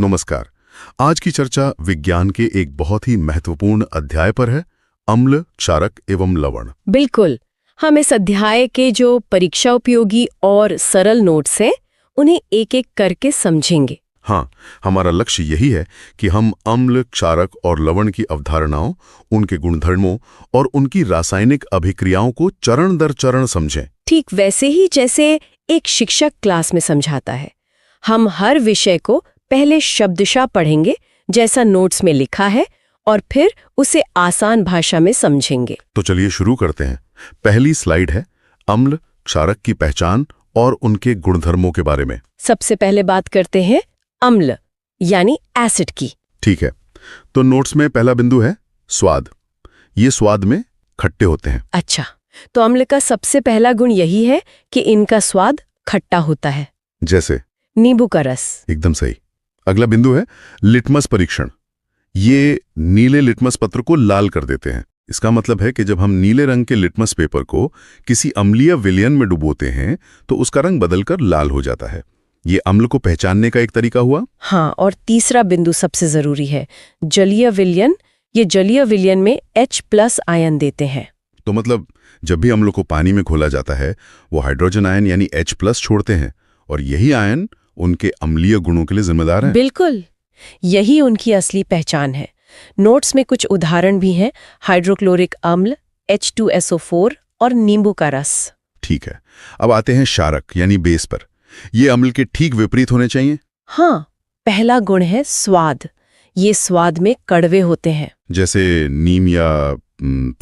नमस्कार। आज की चर्चा विज्ञान के एक बहुत ही महत्वपूर्ण अध्याय पर है, अम्ल, क्षारक एवं लवण। बिल्कुल। हम इस अध्याय के जो परीक्षा उपयोगी और सरल नोट्स हैं, उन्हें एक एक करके समझेंगे। हाँ, हमारा लक्ष्य यही है कि हम अम्ल, क्षारक और लवण की अवधारणाओं, उनके गुणधर्मों और उनकी रासायनिक अभिक्रियाओं को चरण दर चरण समझें। ठीक वैसे ही जैसे एक शिक्षक क्लास में समझाता है। हम हर विषय को पहले शब्दशः पढ़ेंगे, जैसा नोट्स में लिखा है, और फिर उसे आसान भाषा में समझेंगे। तो चलिए शुरू करते हैं। पहली स्लाइड है अम्ल, क्षारक की पहचान और उनके गुणधर्मों के बारे में। सबसे पहले बात करते हैं अम्ल यानी एसिड की। ठीक है, तो नोट्स में पहला बिंदु है स्वाद। ये स्वाद में खट्टे होते हैं। अच्छा, तो अम्ल का सबसे पहला गुण यही है कि इनका स्वाद खट्टा होता है, जैसे नींबू का रस। एकदम सही। अगला बिंदु है लिटमस परीक्षण। ये नीले लिटमस पत्र को लाल कर देते हैं। इसका मतलब है कि जब हम नीले रंग के लिटमस पेपर को किसी अम्लीय विलयन में डुबोते हैं तो उसका रंग बदलकर लाल हो जाता है। ये अम्ल को पहचानने का एक तरीका हुआ। हाँ, और तीसरा बिंदु सबसे जरूरी है, जलीय विलयन। ये जलीय विलयन में H+ आयन देते हैं। तो मतलब जब भी अम्ल को पानी में घोला जाता है, वो हाइड्रोजन आयन यानी H+ छोड़ते हैं, और यही आयन उनके अम्लीय गुणों के लिए जिम्मेदार हैं। बिल्कुल, यही उनकी असली पहचान है। नोट्स में कुछ उदाहरण भी हैं, हाइड्रोक्लोरिक अम्ल, H2SO4 और नींबू का रस। ठीक है, अब आते हैं क्षारक यानी बेस पर। ये अम्ल के ठीक विपरीत होने चाहिए। हाँ, पहला गुण है स्वाद। ये स्वाद में कड़वे होते हैं। जैसे नीम या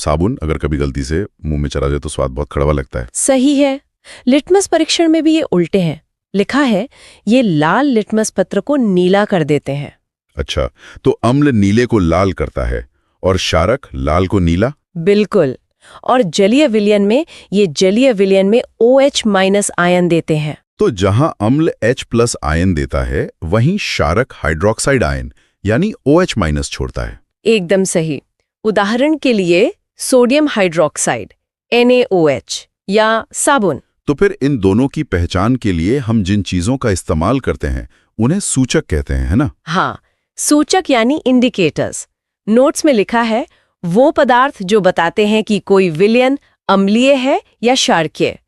साबुन अगर कभी गलती से मुंह में चला जाए तो स्वाद बहुत कड़वा लगता है। सही है। लिटमस परीक्षण में भी ये उल्टे हैं। लिखा है ये लाल लिटमस पत्र को नीला कर देते हैं। अच्छा, तो अम्ल नीले को लाल करता है और क्षारक लाल को नीला। बिल्कुल। और जलीय विलयन में ये जलीय विलयन में OH- आयन देते हैं। तो जहां अम्ल H+ आयन देता है, वहीं क्षारक हाइड्रोक्साइड आयन यानी OH- छोड़ता है। एकदम सही। उदाहरण के लिए सोडियम हाइड्रोक्साइड NaOH या साबुन। तो फिर इन दोनों की पहचान के लिए हम जिन चीजों का इस्तेमाल करते हैं उन्हें सूचक कहते हैं, है ना? हाँ, सूचक यानी इंडिकेटर्स। नोट्स में लिखा है वो पदार्थ जो बताते हैं कि कोई विलयन अम्लीय है या क्षारकीय।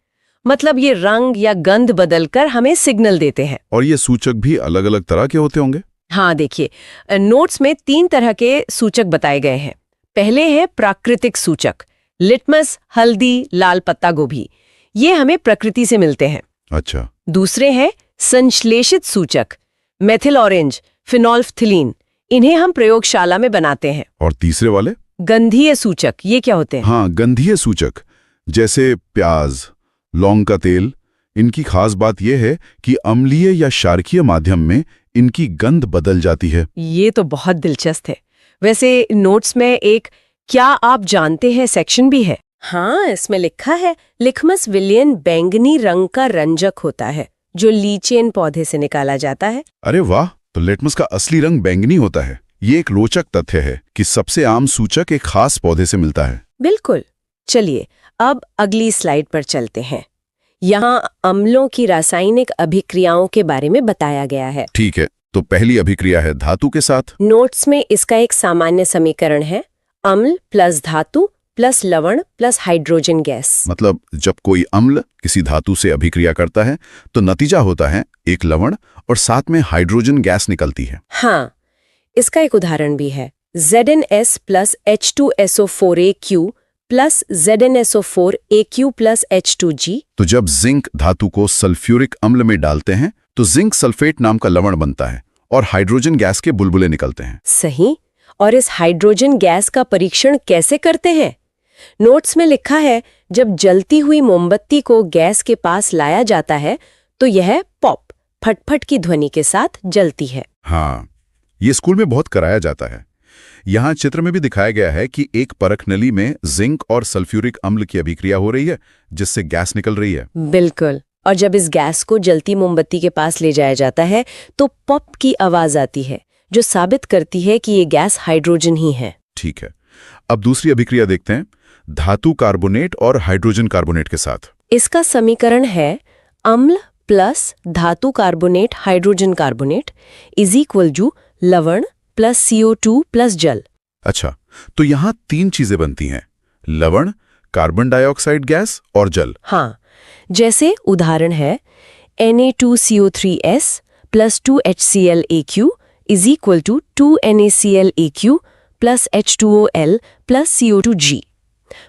मतलब ये रंग या गंध बदलकर हमें सिग्नल देते हैं। और ये सूचक भी अलग अलग तरह के होते होंगे। हाँ, देखिए, नोट्स में 3 तरह के सूचक बताए गए हैं। पहले है प्राकृतिक सूचक, लिटमस, हल्दी, लाल पत्ता गोभी। ये हमें प्रकृति से मिलते हैं। अच्छा। दूसरे हैं संश्लेषित सूचक, मेथिल ऑरेंज, फिनोल्फ्थिलीन। इन्हें हम प्रयोगशाला में बनाते हैं। और तीसरे वाले गंधीय सूचक, ये क्या होते हैं? हाँ, गंधीय सूचक जैसे प्याज, लौंग का तेल। इनकी खास बात यह है कि अम्लीय या क्षारकीय माध्यम में इनकी गंध बदल जाती है। ये तो बहुत दिलचस्प है। वैसे नोट्स में एक क्या आप जानते हैं सेक्शन भी है। हाँ, इसमें लिखा है लिटमस विलयन बैंगनी रंग का रंजक होता है जो लीचेन पौधे से निकाला जाता है। अरे वाह, तो लिटमस का असली रंग बैंगनी होता है। ये एक रोचक तथ्य है कि सबसे आम सूचक एक खास पौधे से मिलता है। बिल्कुल। चलिए अब अगली स्लाइड पर चलते हैं। यहाँ अम्लों की रासायनिक अभिक्रियाओं के बारे में बताया गया है। ठीक है, तो पहली अभिक्रिया है धातु के साथ। नोट्स में इसका एक सामान्य समीकरण है, अम्ल प्लस धातु प्लस लवण प्लस हाइड्रोजन गैस। मतलब जब कोई अम्ल किसी धातु से अभिक्रिया करता है तो नतीजा होता है एक लवण और साथ में हाइड्रोजन गैस निकलती है। हाँ, इसका एक उदाहरण भी है, ZnS plus H2SO4AQ plus ZnSO4AQ plus H2G। तो जब जिंक धातु को सल्फ्यूरिक अम्ल में डालते हैं तो जिंक सल्फेट नाम का लवण बनता है और हाइड्रोजन गैस के बुलबुले निकलते हैं। सही। और इस हाइड्रोजन गैस का परीक्षण कैसे करते हैं? नोट्स में लिखा है जब जलती हुई मोमबत्ती को गैस के पास लाया जाता है तो यह पॉप, फटफट की ध्वनि के साथ जलती है। हाँ, ये स्कूल में बहुत कराया जाता है। यहाँ चित्र में भी दिखाया गया है कि एक परख नली में जिंक और सल्फ्यूरिक अम्ल की अभिक्रिया हो रही है जिससे गैस निकल रही है। बिल्कुल। और जब इस गैस को जलती मोमबत्ती के पास ले जाया जाता है तो पॉप की आवाज आती है जो साबित करती है कि ये गैस हाइड्रोजन ही है। ठीक है, अब दूसरी अभिक्रिया देखते हैं, धातु कार्बोनेट और हाइड्रोजन कार्बोनेट के साथ। इसका समीकरण है अम्ल प्लस धातु carbonate hydrogen carbonate is equal to लवण प्लस CO2 प्लस जल। अच्छा, तो यहाँ 3 चीजें बनती हैं, लवण, कार्बन डाइऑक्साइड गैस और जल। हाँ, जैसे उदाहरण है Na2CO3S plus 2HClAq is equal to 2NaClAq plus H2OL plus CO2G।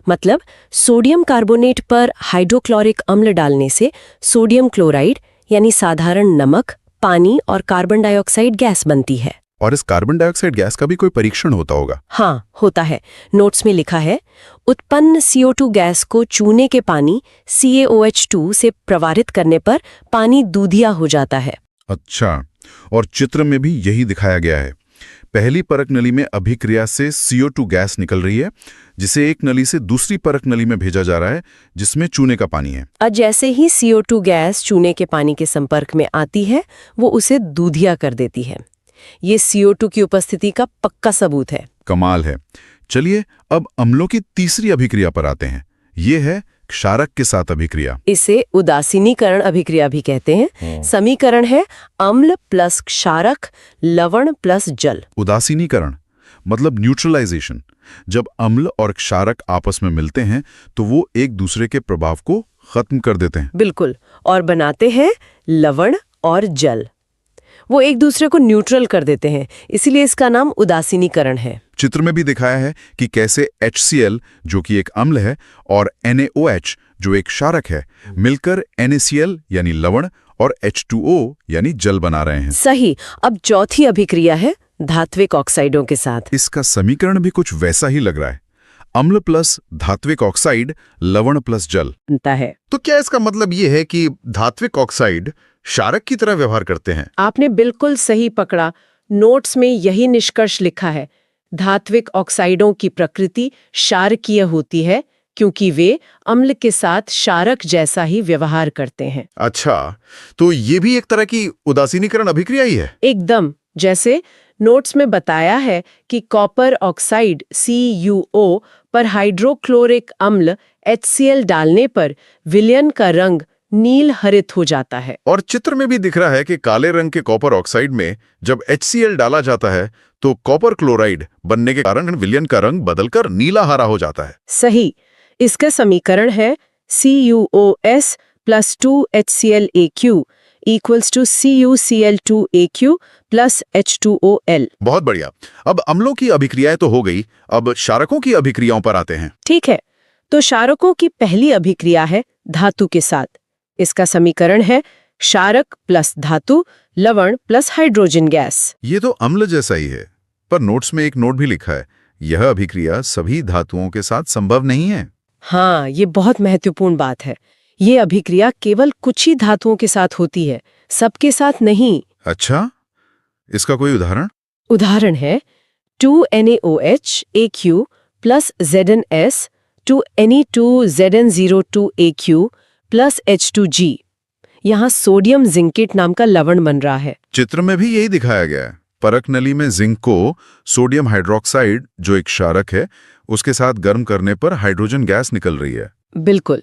मतलब सोडियम कार्बोनेट पर हाइड्रोक्लोरिक अम्ल डालने से सोडियम क्लोराइड यानी साधारण नमक, पानी और कार्बन डाइऑक्साइड गैस बनती है। और इस कार्बन डाइऑक्साइड गैस का भी कोई परीक्षण होता होगा? हाँ, होता है। नोट्स में लिखा है, उत्पन्न CO2 गैस को चूने के पानी CaOH2 से प्रवाहित करने पर पानी दूधिया हो जाता है। अच्छा, और चित्र में भी यही दिखाया गया है। पहली परख नली में अभिक्रिया से CO2 गैस निकल रही है, जिसे एक नली से दूसरी परख नली में भेजा जा रहा है, जिसमें चूने का पानी है। और जैसे ही CO2 गैस चूने के पानी के संपर्क में आती है, वो उसे दूधिया कर देती है। ये CO2 की उपस्थिति का पक्का सबूत है। कमाल है। चलिए अब अम्लों की तीसरी अभिक्रिया पर आते हैं। ये है क्षारक के साथ अभिक्रिया। इसे उदासीनीकरण अभिक्रिया भी कहते हैं। समीकरण है अम्ल प्लस क्षारक लवण प्लस जल। उदासीनीकरण मतलब न्यूट्रलाइजेशन। जब अम्ल और क्षारक आपस में मिलते हैं तो वो एक दूसरे के प्रभाव को खत्म कर देते हैं। बिल्कुल, और बनाते हैं लवण और जल। वो एक दूसरे को न्यूट्रल कर देते हैं, इसीलिए इसका नाम उदासीनीकरण है। चित्र में भी दिखाया है कि कैसे HCl जो कि एक अम्ल है और NaOH जो एक क्षारक है मिलकर NaCl यानी लवण और H2O यानी जल बना रहे हैं। सही। अब चौथी अभिक्रिया है धात्विक ऑक्साइडों के साथ। इसका समीकरण भी कुछ वैसा ही लग रहा है, अम्ल प्लस धात्विक ऑक्साइड लवण प्लस जल बनता है। तो क्या इसका मतलब ये है कि धात्विक ऑक्साइड क्षारक की तरह व्यवहार करते हैं? आपने बिल्कुल सही पकड़ा। नोट्स में यही निष्कर्ष लिखा है। धात्विक ऑक्साइडों की प्रकृति क्षारकीय होती है क्योंकि वे अम्ल के साथ क्षारक जैसा ही व्यवहार करते हैं। अच्छा, तो ये भी एक तरह की उदासीनीकरण अभिक्रिया ही है। एकदम। जैसे नोट्स में बताया है कि कॉपर ऑक्साइड CuO पर हाइड्रोक्लोरिक अम्ल HCl डालने पर विलयन का रंग नील हरित हो जाता है। और चित्र में भी दिख रहा है कि काले रंग के कॉपर ऑक्साइड में जब HCl डाला जाता है तो कॉपर क्लोराइड बनने के कारण विलयन का रंग बदलकर नीला हरा हो जाता है। सही। इसका समीकरण है CuOS plus 2HClAq equals to CuCl2Aq plus H2OL। बहुत बढ़िया। अब अम्लों की अभिक्रियाएं तो हो गई, अब क्षारकों की अभिक्रियाओं पर आते हैं। ठीक है, तो क्षारकों की पहली अभिक्रिया है धातु के साथ। इसका समीकरण है क्षारक प्लस धातु लवण प्लस हाइड्रोजन गैस। ये तो अम्ल जैसा ही है, पर नोट्स में एक नोट भी लिखा है, यह अभिक्रिया सभी धातुओं के साथ संभव नहीं है। हाँ, ये बहुत महत्वपूर्ण बात है। ये अभिक्रिया केवल कुछ ही धातुओं के साथ होती है, सबके साथ नहीं। अच्छा, इसका कोई उदाहरण? उदाहरण है 2NaOH plus ZnS 2Ne2Zn02Aq plus H2G। यहाँ सोडियम जिंकेट नाम का लवण बन रहा है। चित्र में भी यही दिखाया गया है। परख नली में जिंक को सोडियम हाइड्रोक्साइड जो एक क्षारक है उसके साथ गर्म करने पर हाइड्रोजन गैस निकल रही है। बिल्कुल।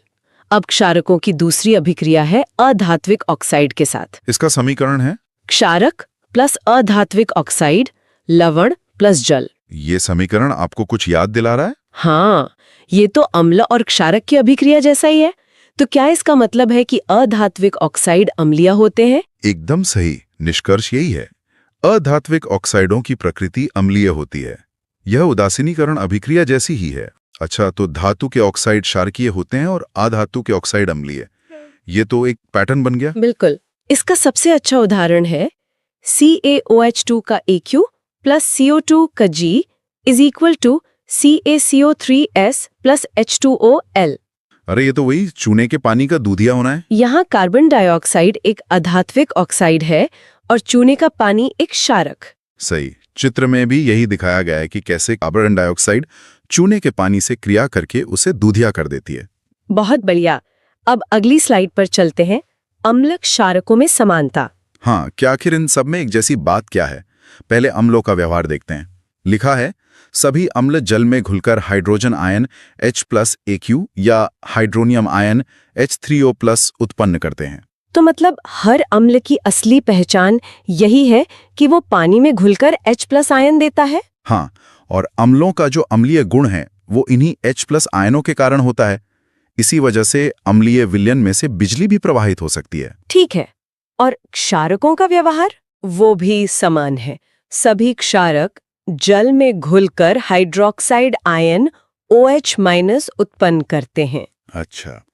अब क्षारकों की दूसरी अभिक्रिया है अधात्विक ऑक्साइड के साथ। इसका समीकरण है क्षारक प्लस अधात्विक ऑक्साइड लवण प्लस जल। ये समीकरण आपको कुछ याद दिला रहा है? हाँ, ये तो अम्ल और क्षारक की अभिक्रिया जैसा ही है। तो क्या इसका मतलब है कि अधात्विक ऑक्साइड अम्लीय होते हैं? एकदम सही। निष्कर्ष यही है, अधात्विक ऑक्साइडों की प्रकृति अम्लीय होती है। यह उदासीनीकरण अभिक्रिया जैसी ही है। अच्छा, तो धातु के ऑक्साइड क्षारकीय होते हैं और अधातु के ऑक्साइड अम्लीय। ये तो एक पैटर्न बन गया। बिल्कुल। इसका सबसे अच्छा उदाहरण है CaOH2 का Aq प्लस CO2 का G is equal to CaCO3S plus H2OL। अरे, ये तो वही चूने के पानी का दूधिया होना है। यहाँ कार्बन डाइऑक्साइड एक अधात्विक ऑक्साइड है और चूने का पानी एक क्षारक। सही। चित्र में भी यही दिखाया गया है कि कैसे कार्बन डाइऑक्साइड चूने के पानी से क्रिया करके उसे दूधिया कर देती है। बहुत बढ़िया। अब अगली स्लाइड पर चलते हैं। अम्ल क्षारकों में समानता। हाँ, क्या आखिर इन सब में एक जैसी बात क्या है? पहले अम्लों का व्यवहार देखते हैं। लिखा है, सभी अम्ल जल में घुलकर हाइड्रोजन आयन H+Aq या हाइड्रोनियम आयन H3O+ उत्पन्न करते हैं। तो मतलब हर अम्ल की असली पहचान यही है कि वो पानी में घुलकर H+ आयन देता है? हाँ, और अम्लों का जो अम्लीय गुण है वो इन्हीं H+ आयनों के कारण होता है। इसी वजह से अम्लीय विलयन में से बिजली भी प्रवाहित हो सकती है। ठीक है। और क्षारकों का व्यवहार? वो भी समान है। सभी क्षारक जल में घुलकर हाइड्रोक्साइड आयन OH- उत्पन्न करते हैं। अच्छा,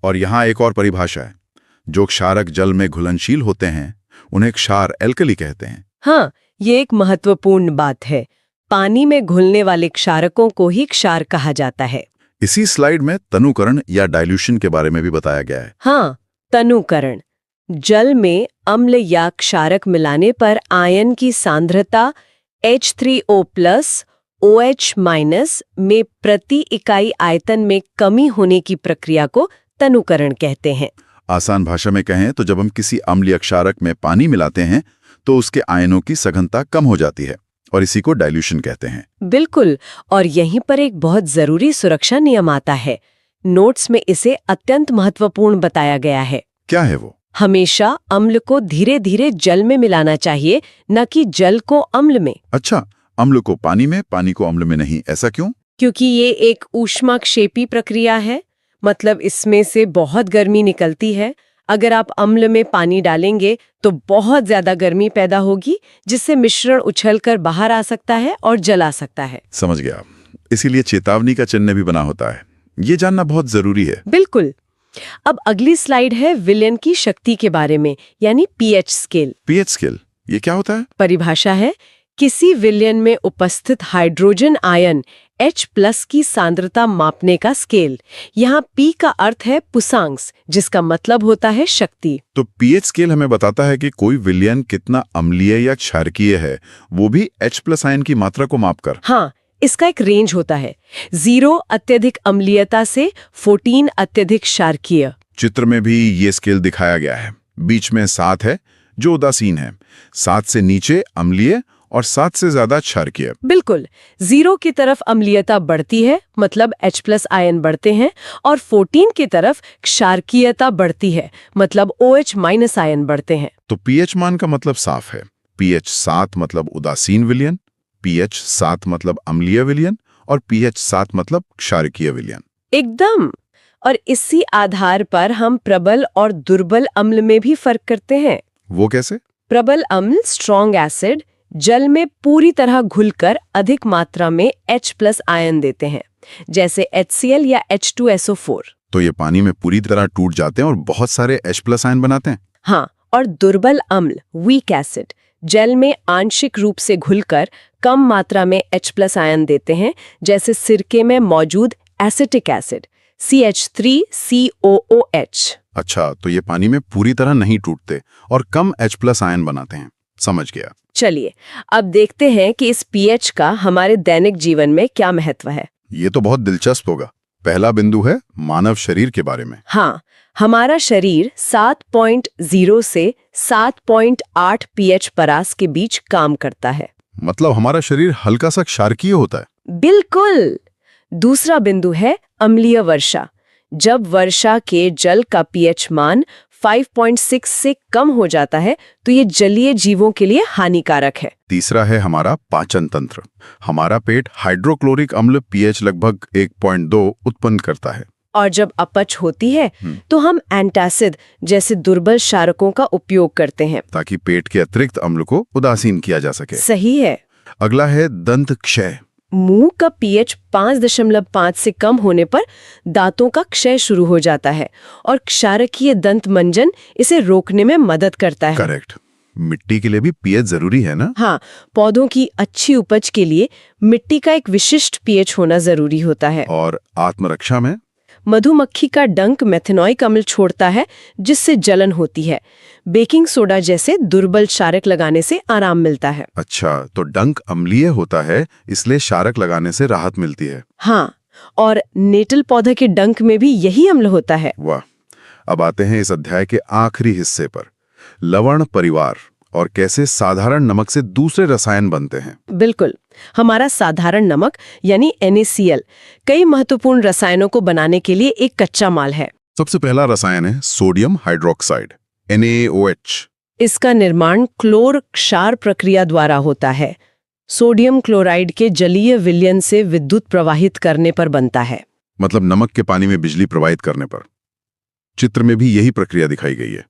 और यहाँ एक और परिभाषा है। जो क्षारक जल में घुलनशील होते हैं उन्हें क्षार एल्कली कहते हैं। हाँ, ये एक महत्वपूर्ण बात है। पानी में घुलने वाले क्षारकों को ही क्षार कहा जाता है। इसी स्लाइड में तनुकरण या डाइल्यूशन के बारे में भी बताया गया है। हाँ, तनुकरण। जल में अम्ल या क्षारक मिलाने पर आयन की सांद्रता H3O+ OH- में प्रति इकाई आयतन में कमी होने की प्रक्रिया को तनुकरण कहते हैं। आसान भाषा में कहें तो जब हम किसी अम्लीय क्षारक में पानी मिलाते हैं तो उसके आयनों की सघनता कम हो जाती है और इसी को डाइल्यूशन कहते हैं। बिल्कुल, और यहीं पर एक बहुत जरूरी सुरक्षा नियम आता है। नोट्स में इसे अत्यंत महत्वपूर्ण बताया गया है। क्या है वो? हमेशा अम्ल को धीरे धीरे जल में मिलाना चाहिए, न कि जल को अम्ल में। अच्छा, अम्ल को पानी में, पानी को अम्ल में नहीं, ऐसा क्यों? क्योंकि ये एक ऊष्माक्षेपी प्रक्रिया है, मतलब इसमें से बहुत गर्मी निकलती है। अगर आप अम्ल में पानी डालेंगे तो बहुत ज्यादा गर्मी पैदा होगी, जिससे मिश्रण उछलकर बाहर आ सकता है और जला सकता है। समझ गया। इसीलिए चेतावनी का चिन्ह भी बना होता है। ये जानना बहुत जरूरी है। बिल्कुल। अब अगली स्लाइड है विलयन की शक्ति के बारे में, यानी पीएच स्केल। पीएच स्केल, ये क्या होता है? परिभाषा है किसी विलयन में उपस्थित हाइड्रोजन आयन H+ की सांद्रता मापने का स्केल। यहाँ P का अर्थ है पुसांग्स, जिसका मतलब होता है शक्ति। तो पीएच स्केल हमें बताता है कि कोई विलयन कितना अम्लीय या क्षारकीय है, वो भी H+ आयन की मात्रा को मापकर। हाँ, इसका एक रेंज होता है, 0 अत्यधिक अम्लीयता से 14 अत्यधिक क्षारकीय। चित्र में भी ये स्केल दिखाया गया है। बीच में 7 है जो उदासीन है, 7 से नीचे अम्लीय और 7 से ज्यादा क्षारकीय। बिल्कुल, 0 की तरफ अम्लीयता बढ़ती है, मतलब H+ आयन बढ़ते हैं, और 14 की तरफ क्षारकीयता बढ़ती है, मतलब OH- आयन बढ़ते हैं। तो पीएच मान का मतलब साफ है। पीएच 7 मतलब उदासीन विलयन, पीएच 7 मतलब अम्लीय विलयन और पीएच 7 मतलब क्षारकीय विलयन। एकदम। और इसी आधार पर हम प्रबल और दुर्बल अम्ल में भी फर्क करते हैं। वो कैसे? प्रबल अम्ल स्ट्रॉन्ग एसिड जल में पूरी तरह घुलकर अधिक मात्रा में H+ आयन देते हैं, जैसे HCl या H2SO4। तो ये पानी में पूरी तरह टूट जाते हैं और बहुत सारे H+ आयन बनाते हैं। हाँ, और दुर्बल अम्ल वीक एसिड जल में आंशिक रूप से घुलकर कम मात्रा में H+ आयन देते हैं, जैसे सिरके में मौजूद एसिटिक एसिड CH3COOH। अच्छा, तो ये पानी में पूरी तरह नहीं टूटते और कम H+ आयन बनाते हैं। समझ गया। चलिए, अब देखते हैं कि इस पीएच का हमारे दैनिक जीवन में क्या महत्व है। ये तो बहुत दिलचस्प होगा। पहला बिंदु है मानव शरीर के बारे में। हाँ, हमारा शरीर 7.0 से 7.8 पीएच परास के बीच काम करता है। मतलब हमारा शरीर हल्का सा क्षारकीय होता है। बिल्कुल। दूसरा बिंदु है अम्लीय वर्षा। जब वर्षा के जल का पीएच मान 5.6 से कम हो जाता है तो ये जलीय जीवों के लिए हानिकारक है। तीसरा है हमारा पाचन तंत्र। हमारा पेट हाइड्रोक्लोरिक अम्ल पीएच लगभग 1.2 उत्पन्न करता है। और जब अपच होती है तो हम एंटासिड जैसे दुर्बल क्षारकों का उपयोग करते हैं, ताकि पेट के अतिरिक्त अम्ल को उदासीन किया जा सके। सही है। अगला है दंत क्षय। मुंह का पीएच 5.5 से कम होने पर दांतों का क्षय शुरू हो जाता है और क्षारकीय दंत मंजन इसे रोकने में मदद करता है। करेक्ट। मिट्टी के लिए भी पीएच जरूरी है ना? हाँ, पौधों की अच्छी उपज के लिए मिट्टी का एक विशिष्ट पीएच होना जरूरी होता है। और आत्मरक्षा में मधुमक्खी का डंक मेथेनॉइक अम्ल छोड़ता है, जिससे जलन होती है। बेकिंग सोडा जैसे दुर्बल क्षारक लगाने से आराम मिलता है। अच्छा, तो डंक अम्लीय होता है, इसलिए क्षारक लगाने से राहत मिलती है। हाँ, और नेटल पौधे के डंक में भी यही अम्ल होता है। वाह। अब आते हैं इस अध्याय के आखिरी हिस्से पर, लवण परिवार और कैसे साधारण नमक से दूसरे रसायन बनते हैं। बिल्कुल। हमारा साधारण नमक यानी NaCl कई महत्वपूर्ण रसायनों को बनाने के लिए एक कच्चा माल है। सबसे पहला रसायन है सोडियम हाइड्रोक्साइड। NaOH। इसका निर्माण क्लोर क्षार प्रक्रिया द्वारा होता है। सोडियम क्लोराइड के जलीय विलयन से विद्युत प्रवाहित करने पर बनता है। मतलब नमक के पानी में बिजली प्रवाहित करने पर। चित्र में भी यही प्रक्रिया दिखाई गई है।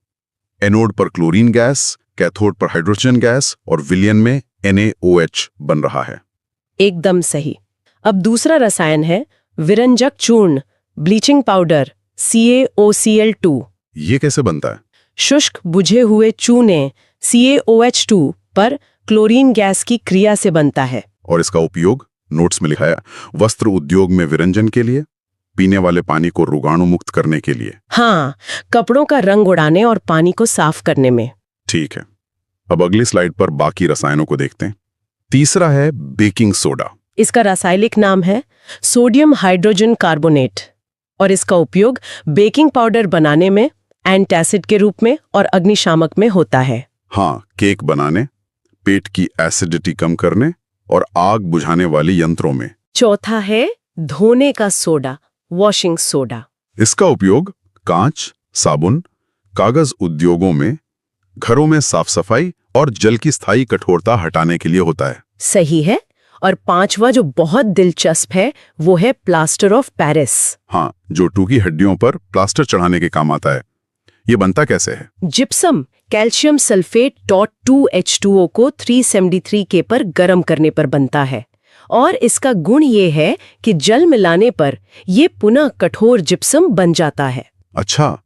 एनोड पर क्लोरीन गैस, कैथोड पर हाइड्रोजन गैस और विलयन में NaOH बन रहा है। एकदम सही। अब दूसरा रसायन है विरंजक चूर्ण, ब्लीचिंग पाउडर, CaOCl2। ये कैसे बनता है? शुष्क बुझे हुए चूने CaOH2 पर क्लोरीन गैस की क्रिया से बनता है। और इसका उपयोग नोट्स में लिखा है वस्त्र उद्योग में विरंजन के लिए, पीने वाले पानी को रोगाणु मुक्त करने के लिए। हाँ, कपड़ों का रंग उड़ाने और पानी को साफ करने में। ठीक है, अब अगली स्लाइड पर बाकी रसायनों को देखते हैं। तीसरा है बेकिंग सोडा। इसका रासायनिक नाम है सोडियम हाइड्रोजन कार्बोनेट और इसका उपयोग बेकिंग पाउडर बनाने में, एंटासिड के रूप में और अग्निशामक में होता है। हाँ, केक बनाने, पेट की एसिडिटी कम करने और आग बुझाने वाले यंत्रों में। चौथा है धोने का सोडा, वॉशिंग सोडा। इसका उपयोग कांच, साबुन, कागज उद्योगों में, घरों में साफ सफाई और जल की स्थायी कठोरता हटाने के लिए होता है। सही है। और पांचवा जो बहुत दिलचस्प है वो है प्लास्टर ऑफ पेरिस। हाँ, जो टूकी हड्डियों पर प्लास्टर चढ़ाने के काम आता है। ये बनता कैसे है? जिप्सम कैल्शियम सल्फेट .2H2O को 373 K पर गर्म करने पर बनता है और इसका गुण ये है कि जल मिलाने पर ये पुनः कठोर जिप्सम बन जाता है। अच्छा,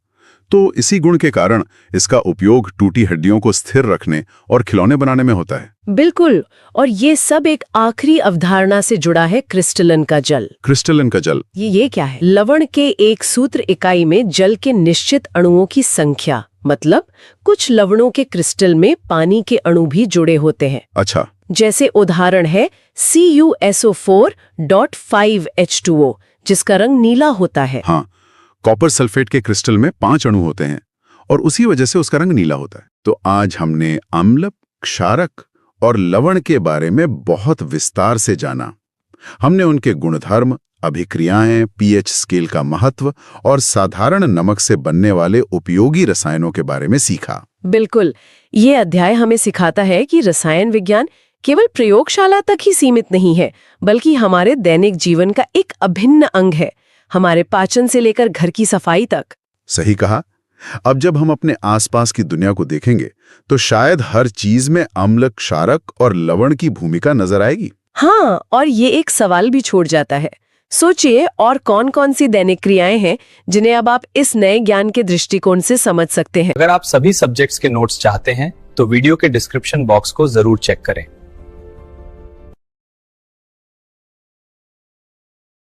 तो इसी गुण के कारण इसका उपयोग टूटी हड्डियों को स्थिर रखने और खिलौने बनाने में होता है। बिल्कुल, और ये सब एक आखिरी अवधारणा से जुड़ा है, क्रिस्टलन का जल। क्रिस्टलन का जल ये क्या है? लवण के एक सूत्र इकाई में जल के निश्चित अणुओं की संख्या, मतलब कुछ लवणों के क्रिस्टल में पानी के अणु भी जुड़े होते हैं। अच्छा, जैसे उदाहरण है CuSO4.5H2O जिसका रंग नीला होता है। हाँ, कॉपर सल्फेट के क्रिस्टल में 5 अणु होते हैं और उसी वजह से उसका रंग नीला होता है। तो आज हमने अम्ल, क्षारक और लवण के बारे में बहुत विस्तार से जाना। हमने उनके गुणधर्म, अभिक्रियाएं, pH स्केल का महत्व और साधारण नमक से बनने वाले उपयोगी रसायनों के बारे में सीखा। बिल्कुल, ये अध्याय हमें सिखाता है कि रसायन विज्ञान केवल प्रयोगशाला तक ही सीमित नहीं है, बल्कि हमारे दैनिक जीवन का एक अभिन्न अंग है, हमारे पाचन से लेकर घर की सफाई तक। सही कहा। अब जब हम अपने आसपास की दुनिया को देखेंगे तो शायद हर चीज में अम्ल, क्षारक और लवण की भूमिका नजर आएगी। हाँ, और ये एक सवाल भी छोड़ जाता है। सोचिए और कौन कौन सी दैनिक क्रियाएं हैं जिन्हें अब आप इस नए ज्ञान के दृष्टिकोण से समझ सकते हैं। अगर आप सभी सब्जेक्ट्स के नोट्स चाहते हैं तो वीडियो के डिस्क्रिप्शन बॉक्स को जरूर चेक करें।